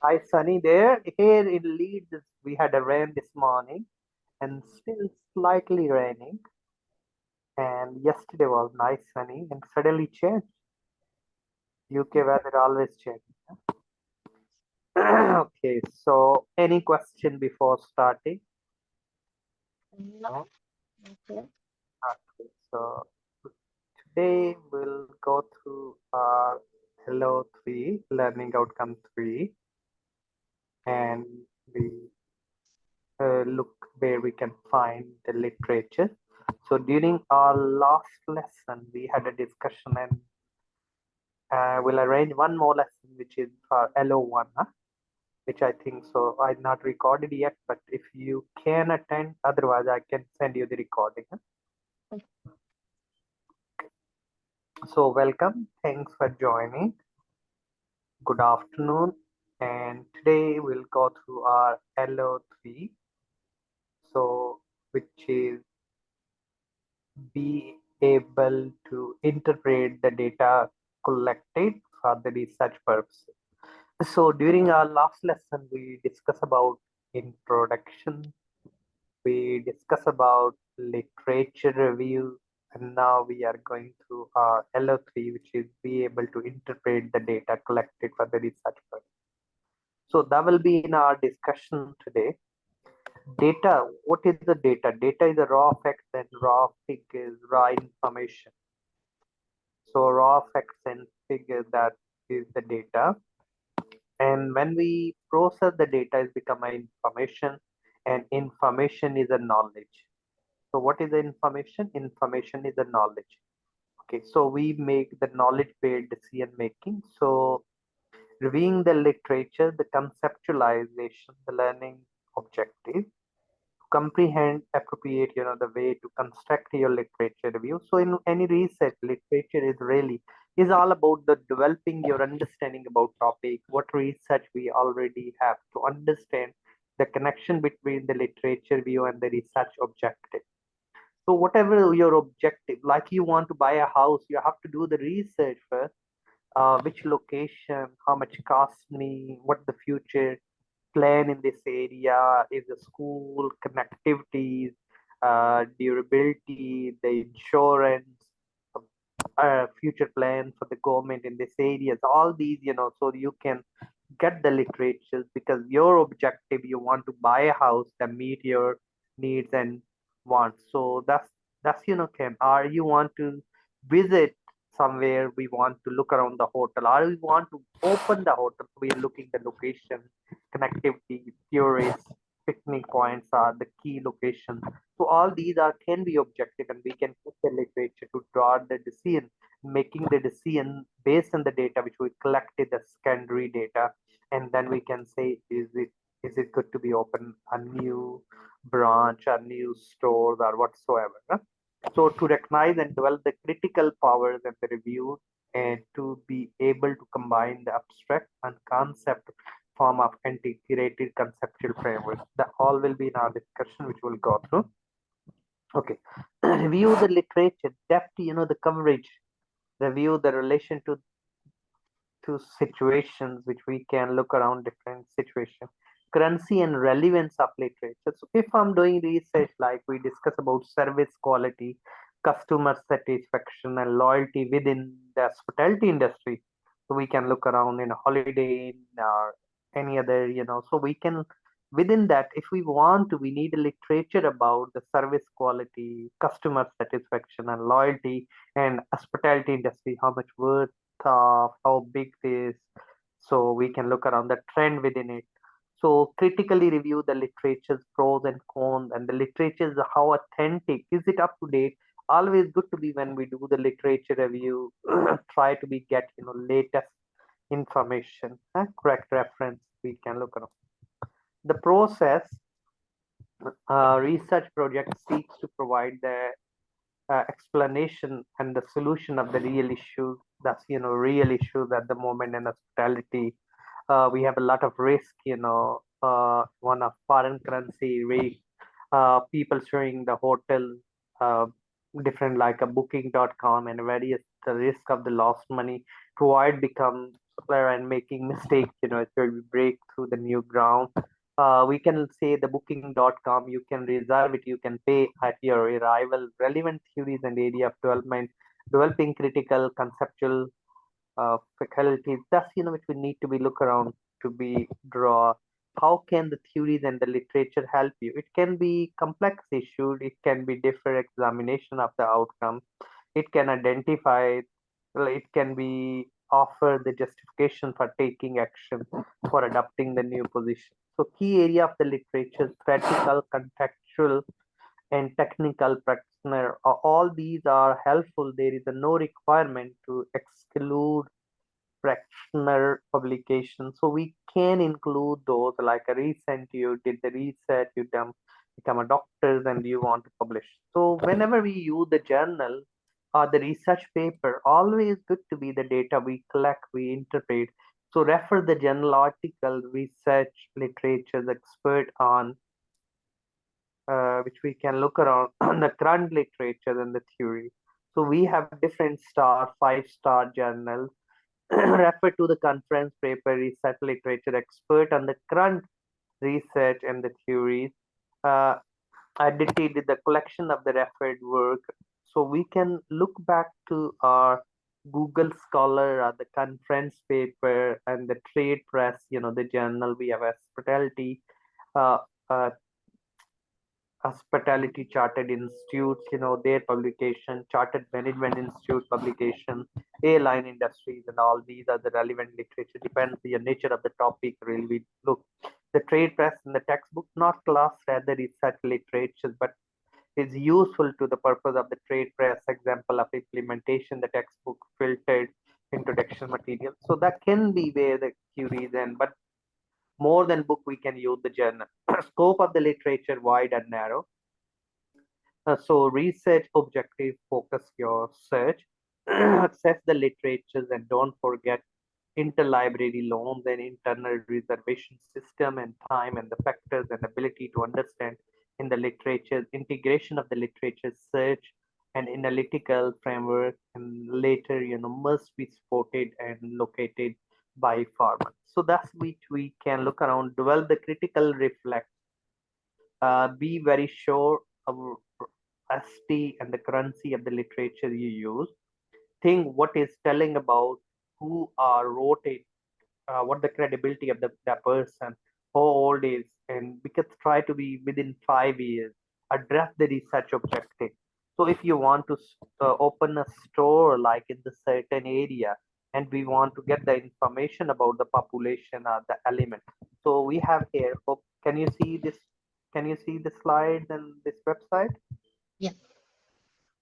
Hi, Sunny there. Here in Leeds, we had a rain this morning and still slightly raining. And yesterday was nice sunny and suddenly changed. UK weather always changes. Okay, so any question before starting? No. Okay. Okay, so today we'll go through our LO3, Learning Outcome 3, and we look where we can find the literature. So during our last lesson, we had a discussion and we'll arrange one more lesson, which is for LO1, huh? Which I think so. I've not recorded yet, but if you can attend, otherwise I can send you the recording. Huh? So welcome. Thanks for joining. Good afternoon. And today we'll go through our LO3. So which is be able to interpret the data collected for the research purposes. So during our last lesson, we discussed about introduction, we discussed about literature review, and now we are going through our LO3, which is be able to interpret the data collected for the research purpose. So that will be in our discussion today. Data, what is the data? Data is a raw facts and raw figures, raw information. So raw facts and figures, that is the data. And when we process the data, it becomes information, and information is a knowledge. So what is the information? Information is a knowledge. Okay, so we make the knowledge-based decision making. So reviewing the literature, the conceptualization, the learning objective, comprehend, appropriate, the way to construct your literature review. So in any research, literature is really is all about the developing your understanding about topic, what research we already have to understand the connection between the literature view and the research objective. So whatever your objective, like you want to buy a house, you have to do the research first. Which location, how much cost me, what the future plan in this area is, the school connectivities, durability, the insurance, future plan for the government in this areas. All these, so you can get the literatures because your objective, you want to buy a house that meet your needs and wants. So that's Ken. Or you want to visit somewhere, we want to look around the hotel, or we want to open the hotel, we're looking the location, connectivity, tourists, picnic points are the key locations. So all these are can be objective, and we can put the literature to draw the decision, making the decision based on the data which we collected, the secondary data, and then we can say, is it good to be open a new branch, a new store, or whatsoever. Huh? So to recognize and develop the critical powers and the review, and to be able to combine the abstract and concept form of integrated conceptual framework. That all will be in our discussion, which we'll go through. Okay. Review the literature, depth, the coverage, review the relation to situations which we can look around different situations, currency and relevance of literature. So if I'm doing research, like we discuss about service quality, customer satisfaction and loyalty within the hospitality industry, so we can look around in a Holiday Inn or any other, so we can, within that, if we want to, we need a literature about the service quality, customer satisfaction and loyalty, and hospitality industry, how much worth of how big it is, so we can look around the trend within it. So critically review the literature's pros and cons, and the literature is how authentic is it, up to date. Always good to be when we do the literature review, try to be get latest information, correct reference we can look around. The process, research project seeks to provide the explanation and the solution of the real issues. That's real issues at the moment in hospitality. We have a lot of risk, one of foreign currency risk, people showing the hotel, uh, different like a booking.com and various, the risk of the lost money to avoid become and making mistakes, it's where we break through the new ground. We can say the booking.com, you can reserve it, you can pay at your arrival. Relevant theories and area of development, developing critical conceptual faculties. That's which we need to be look around to be draw. How can the theories and the literature help you? It can be complex issued, it can be different examination of the outcome, it can identify, well, it can be offer the justification for taking action, for adopting the new position. So key area of the literature, theoretical, contextual, and technical practitioner. All these are helpful. There is no requirement to exclude practitioner publication. So we can include those like a recent you did the research, you become a doctor and you want to publish. So whenever we use the journal or the research paper, always good to be the data we collect, we interpret. So refer the journal article, research, literature, expert on which we can look around on the current literature and the theory. So we have different star, 5-star journals. Refer to the conference paper, research literature, expert on the current research and the theories. Uh, edited the collection of the referred work. So we can look back to our Google Scholar or the conference paper and the trade press, the journal. We have hospitality, uh, uh, hospitality chartered institutes, their publication, chartered management institute publication, airline industries, and all these are the relevant literature. Depends the nature of the topic. Really, we look the trade press and the textbook, not class, rather research literature, but is useful to the purpose of the trade press. Example of implementation, the textbook filtered introduction material. So that can be where the queries and but more than book we can use the journal. Scope of the literature wide and narrow. So research objective, focus your search, access the literatures, and don't forget interlibrary loans and internal reservation system and time and the factors and ability to understand in the literature, integration of the literature search and analytical framework, and later, must be supported and located by farmers. So that's which we can look around, develop the critical reflect, be very sure of ST and the currency of the literature you use. Think what is telling about who wrote it, what the credibility of that person, how old is, and because try to be within 5 years, address the research objective. So if you want to open a store like in the certain area, and we want to get the information about the population or the element, so we have here. Can you see this? Can you see the slides and this website? Yeah.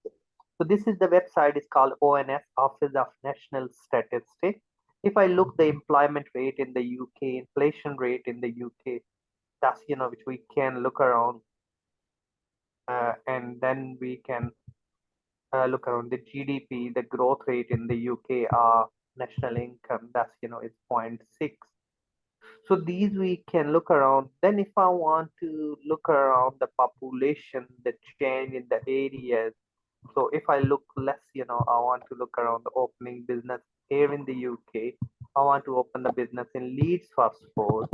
So this is the website. It's called ONS, Office of National Statistics. If I look the employment rate in the UK, inflation rate in the UK, that's which we can look around, and then we can look around the GDP, the growth rate in the UK, national income. That's it's 0.6. So these we can look around. Then if I want to look around the population, the change in the areas. So if I look less, I want to look around the opening business here in the UK. I want to open the business in Leeds first suppose.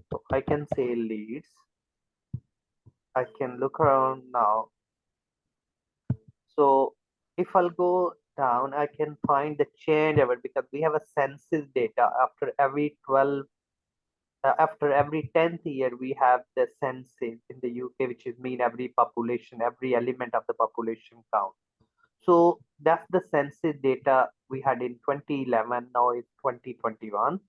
So I can say Leeds. I can look around now. So if I'll go down, I can find the change ever because we have a census data after every 12 after every 10th year we have the census in the UK, which is mean every population, every element of the population count. So that's the census data we had in 2011. Now it's 2021.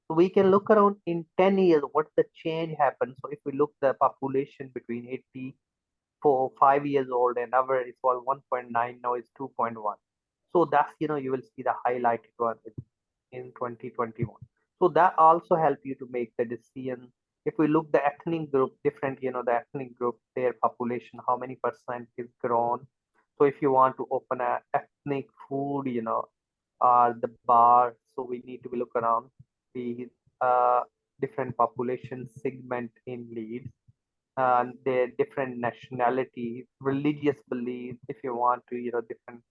So we can look around in 10 years what the change happened. So if we look the population between 84, 5 years old and over, it's all 1.9. Now it's 2.1. So that's you will see the highlighted one in 2021. So that also help you to make the decision. If we look the ethnic group, different, the ethnic group, their population, how many percent is grown. So if you want to open a ethnic food, the bar, so we need to be look around the different population segment in Leeds, and their different nationality, religious beliefs. If you want to, different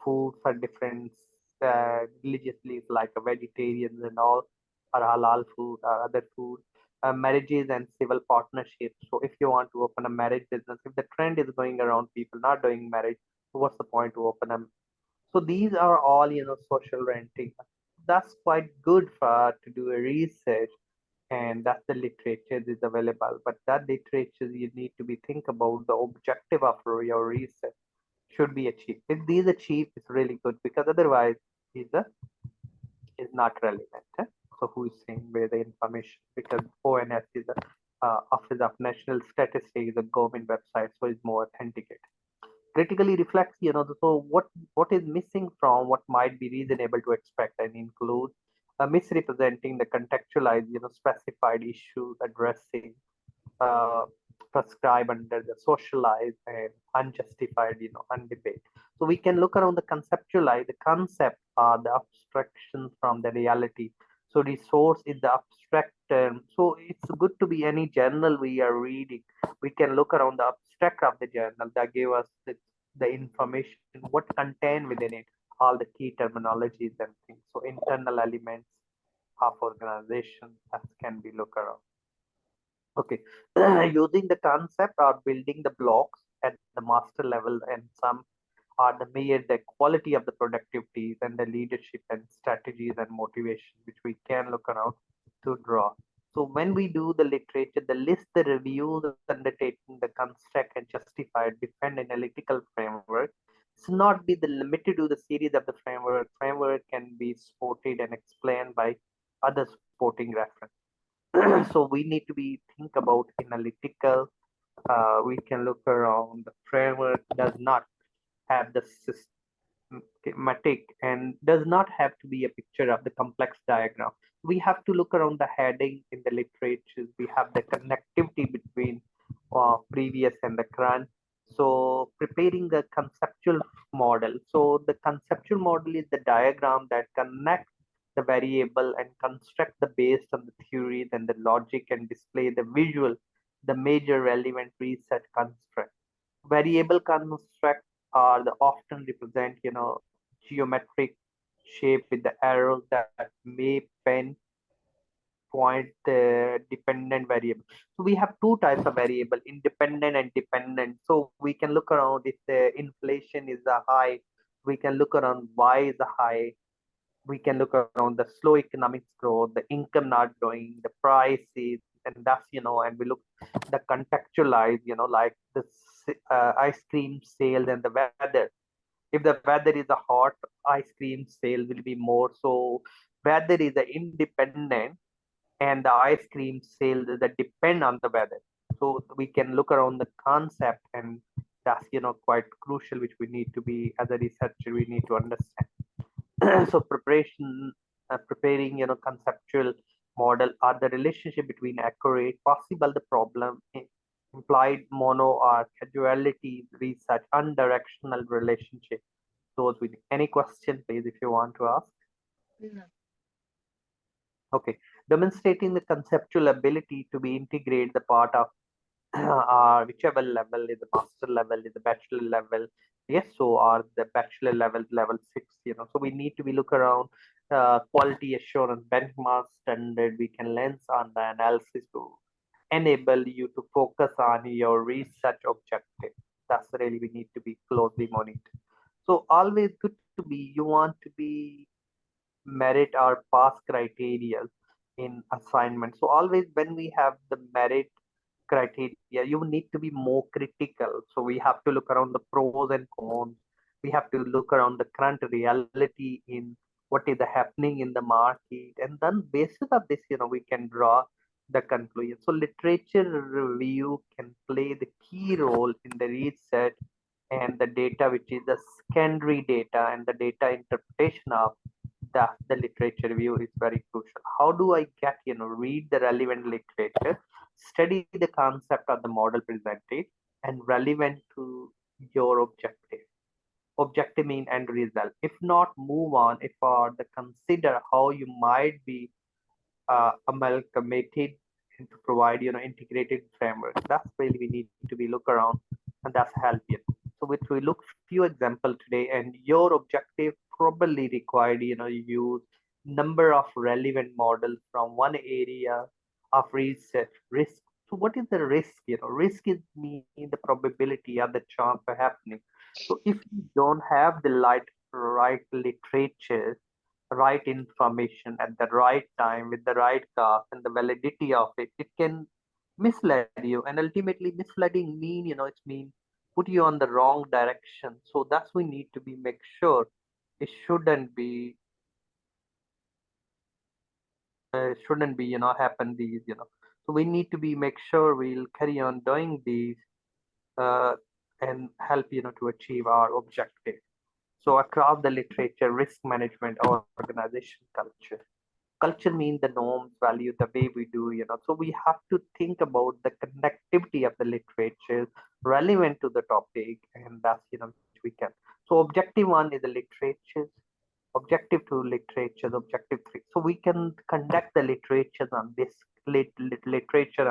food for different religiously like a vegetarians and all, or halal food or other food. Marriages and civil partnerships. So if you want to open a marriage business, if the trend is going around people not doing marriage, so what's the point to open them? So these are all, social renting. That's quite good for to do a research, and that's the literature is available. But that literature you need to be think about the objective of your research should be achieved. If these achieve, it's really good because otherwise, is a is not relevant. So who is saying where the information? Because ONS is the Office of National Statistics, is a government website, so it's more authenticated. Critically reflects, so what is missing from what might be reasonable to expect and include misrepresenting the contextualized, specified issues addressing uh, prescribed under the socialized and unjustified, undebate. So we can look around the conceptualize. The concept are the abstractions from the reality. So resource is the abstract term. So it's good to be any journal we are reading. We can look around the abstract of the journal that give us the information, what contain within it, all the key terminologies and things. So internal elements of organization that can be looked around. Okay, using the concept or building the blocks at the master level, and some are the measure the quality of the productivities and the leadership and strategies and motivation, which we can look around to draw. So when we do the literature, the list, the reviews, undertaking the construct and justify, defend analytical framework. It's not be the limited to the series of the framework. Framework can be supported and explained by other supporting reference. So we need to be think about analytical. We can look around the framework does not have the systematic and does not have to be a picture of the complex diagram. We have to look around the heading in the literature. We have the connectivity between previous and the current. So preparing the conceptual model. So the conceptual model is the diagram that connects the variable and construct the based on the theory, then the logic and display the visual, the major relevant research construct. Variable construct are the often represent, geometric shape with the arrows that may pen point the dependent variable. So we have two types of variable, independent and dependent. So we can look around if the inflation is a high, we can look around why is a high, we can look around the slow economic growth, the income not growing, the prices, and that's, and we look the contextualize, like the ice cream sales and the weather. If the weather is a hot, ice cream sale will be more. So weather is a independent and the ice cream sales that depend on the weather. So we can look around the concept, and that's quite crucial, which we need to be as a researcher we need to understand. So preparing conceptual model are the relationship between accurate possible the problem implied mono or causality research undirectional relationship. Those with any question please if you want to ask. No. Okay, demonstrating the conceptual ability to be integrate the part of whichever level is the master level is the bachelor level. Yes, so are the bachelor level 6, so we need to be look around quality assurance benchmark standard. We can lens on the analysis to enable you to focus on your research objective. That's really we need to be closely monitored. So always good to be, you want to be merit or pass criteria in assignment. So always when we have the merit criteria, you need to be more critical. So we have to look around the pros and cons. We have to look around the current reality in what is happening in the market, and then basis of this, we can draw the conclusion. So literature review can play the key role in the research and the data, which is the secondary data and the data interpretation of the literature review is very crucial. How do I get, read the relevant literature, study the concept of the model presented, and relevant to your objective. Objective mean end result. If not, move on. If the consider how you might be amalgamated and to provide, integrated framework. That's really we need to be look around, and that's help you. So which we look few example today, and your objective probably required, you use number of relevant models from one area of research. Risk. So what is the risk? Risk is mean the probability or the chance of happening. So if you don't have the right literature, right information at the right time with the right cost and the validity of it, it can mislead you. And ultimately misleading mean, it's mean put you on the wrong direction. So that's we need to be make sure it shouldn't be happen these. So we need to be make sure we'll carry on doing these uh, and help to achieve our objective. So across the literature, risk management or organization culture. Culture means the norms, value, the way we do. So we have to think about the connectivity of the literature relevant to the topic, and that's which we can. So objective one is the literature, objective two literature, objective three. So we can conduct the literature on this literature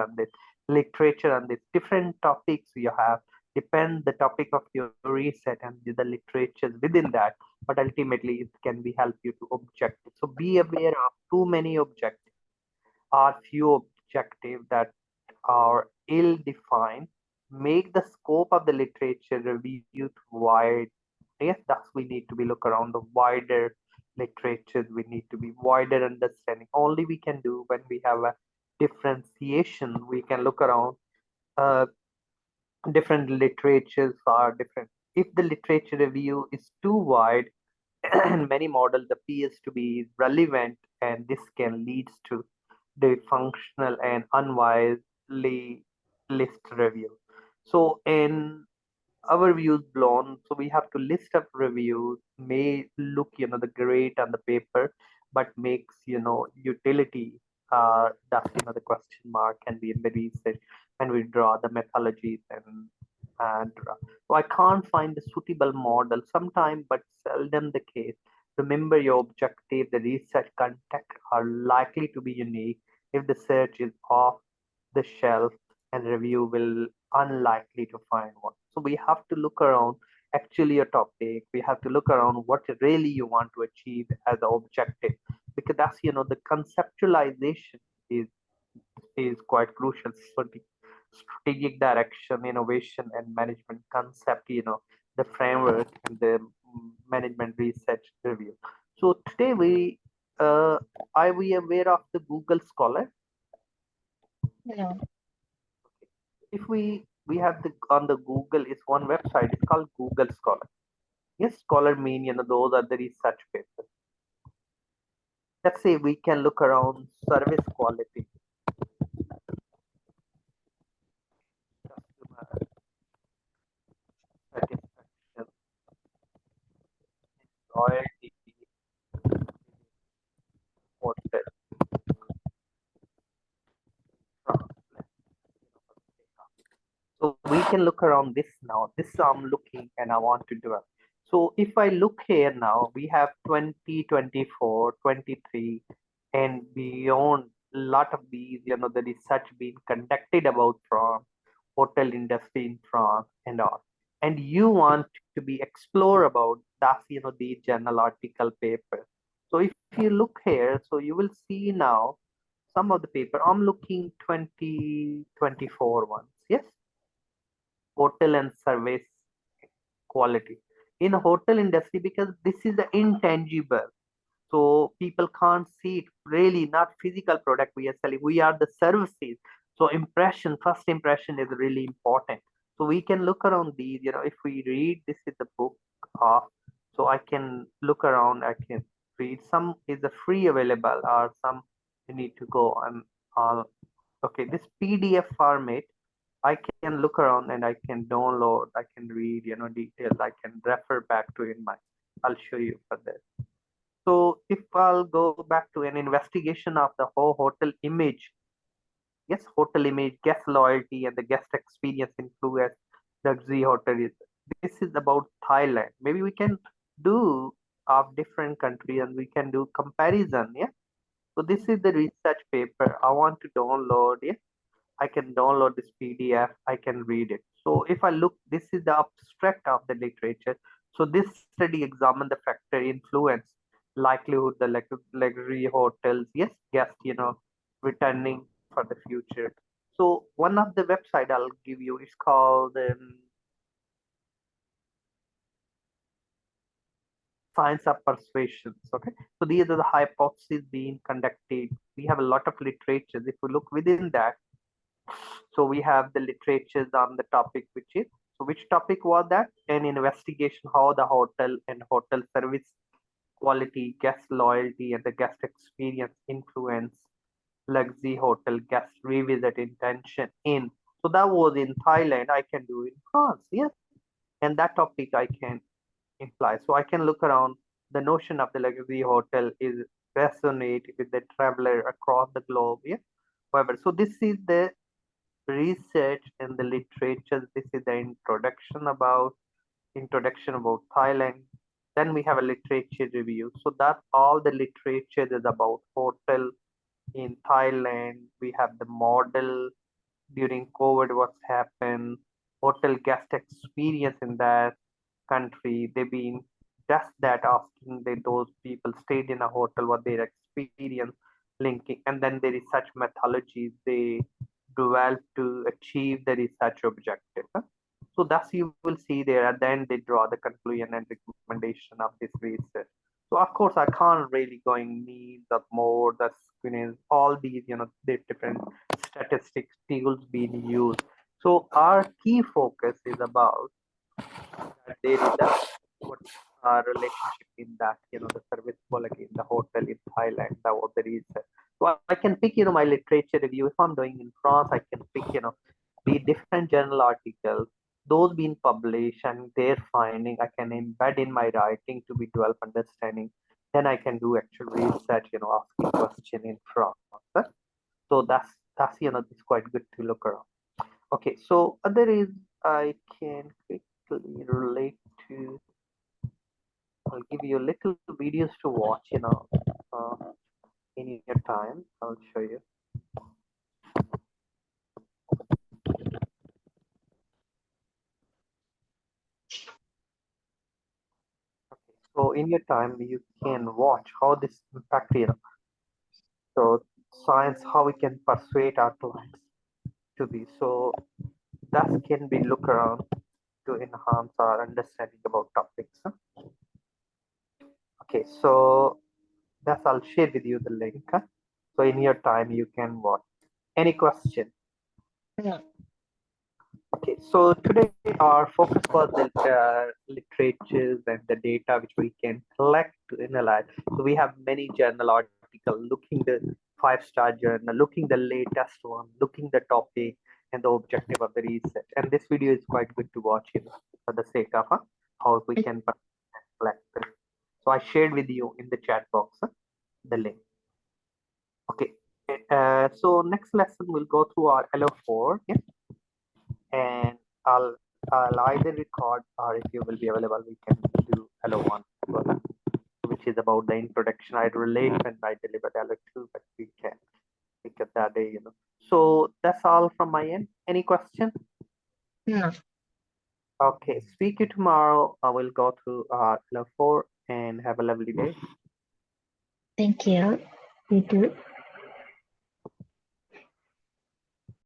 on this different topics you have depend the topic of your research and the literatures within that, but ultimately it can be help you to objective. So be aware of too many objectives or few objectives that are ill-defined, make the scope of the literature review wide. Yes, that's we need to be look around the wider literature. We need to be wider understanding. Only we can do when we have a differentiation. We can look around uh, different literatures are different. If the literature review is too wide, and many models appears to be relevant, and this can lead to dysfunctional and unwisely list review. So in our views blown, so we have to list of reviews may look the great on the paper, but makes utility that's the question mark can be in the research when we draw the methodologies and so I can't find a suitable model sometime, but seldom the case. Remember your objective, the research content are likely to be unique. If the search is off the shelf, and review will unlikely to find one. So we have to look around actually a topic. We have to look around what really you want to achieve as an objective, because that's the conceptualization is is quite crucial for the strategic direction, innovation, and management concept. The framework and the management research review. So today are we aware of the Google Scholar? No. If we have the on the Google is one website, it's called Google Scholar. Yes, scholar mean those are the research papers. Let's say we can look around service quality, customer satisfaction, loyalty, hotel, so we can look around this now. This I'm looking and I want to do it. So if I look here now, we have 2024, 23, and beyond a lot of these, the research being conducted about from hotel industry in France and all. And you want to be explore about that's the journal article paper. So if you look here, so you will see now some of the paper. I'm looking 2024 ones. Yes, hotel and service quality in a hotel industry, because this is the intangible, so people can't see it really, not physical product we are selling, we are the services. So impression, first impression is really important. So we can look around these, if we read, this is the book of, so I can look around, I can read. Some is a free available, or some you need to go and okay, this PDF format I can look around and I can download, I can read, details, I can refer back to in my, I'll show you for this. So if I'll go back to an investigation of the whole hotel image, yes, hotel image, guest loyalty, and the guest experience influence luxury hotel is. This is about Thailand. Maybe we can do of different countries and we can do comparison. Yeah. So this is the research paper. I want to download. Yeah. I can download this PDF. I can read it. So if I look, this is the abstract of the literature. So this study examined the factor influence, likelihood, the luxury hotels, yes, guest, returning for the future. So one of the website I'll give you is called Science of Persuasions. Okay, so these are the hypotheses being conducted. We have a lot of literatures. If we look within that, so we have the literatures on the topic, which is, so which topic was that? An investigation how the hotel and hotel service quality, guest loyalty, and the guest experience influence luxury hotel guest revisit intention in. So that was in Thailand. I can do in France, yes, and that topic I can imply. So I can look around. The notion of the luxury hotel is resonate with the traveler across the globe. Yeah, however, so this is the research and the literature. This is the introduction about Thailand. Then we have a literature review. So that all the literature is about hotel in Thailand. We have the model during COVID, what's happened, hotel guest experience in that country. They've been just that asking that those people stayed in a hotel, what their experience linking, and then the research methodologies they develop to achieve the research objective. So that's you will see there at the end they draw the conclusion and recommendation of this research. So of course I can't really go in need of more the screen all these the different statistics tools being used. So our key focus is about that there is a what relationship in that the service quality in the hotel in Thailand. That was the reason. So I can pick my literature review. If I'm doing in France, I can pick the different journal articles, those being published and their finding. I can embed in my writing to be develop understanding. Then I can do actual research. Asking question in France. So that's it's quite good to look around. Okay, so other is I can quickly relate to. I'll give you little videos to watch, uh, in your time. I'll show you. Okay, so in your time, you can watch how this impact, so science, how we can persuade our clients to be. So that can be look around to enhance our understanding about topics. Huh? Okay, so that's I'll share with you the link. Huh? So in your time, you can watch. Any question? No. Okay, so today our focus was the literatures and the data which we can collect to analyze. So we have many journal articles looking the 5-star journal, looking the latest one, looking the topic and the objective of the research. And this video is quite good to watch for the sake of how we can collect this. So I shared with you in the chat box the link. Okay, so next lesson we'll go through our LO4. Yeah? And I'll either record or if you will be available, we can do LO1, which is about the introduction. I relate when I deliver LO2, but we can pick up that day, So that's all from my end. Any question? No. Okay, speak you tomorrow. I will go through LO4 and have a lovely day. Thank you. You too.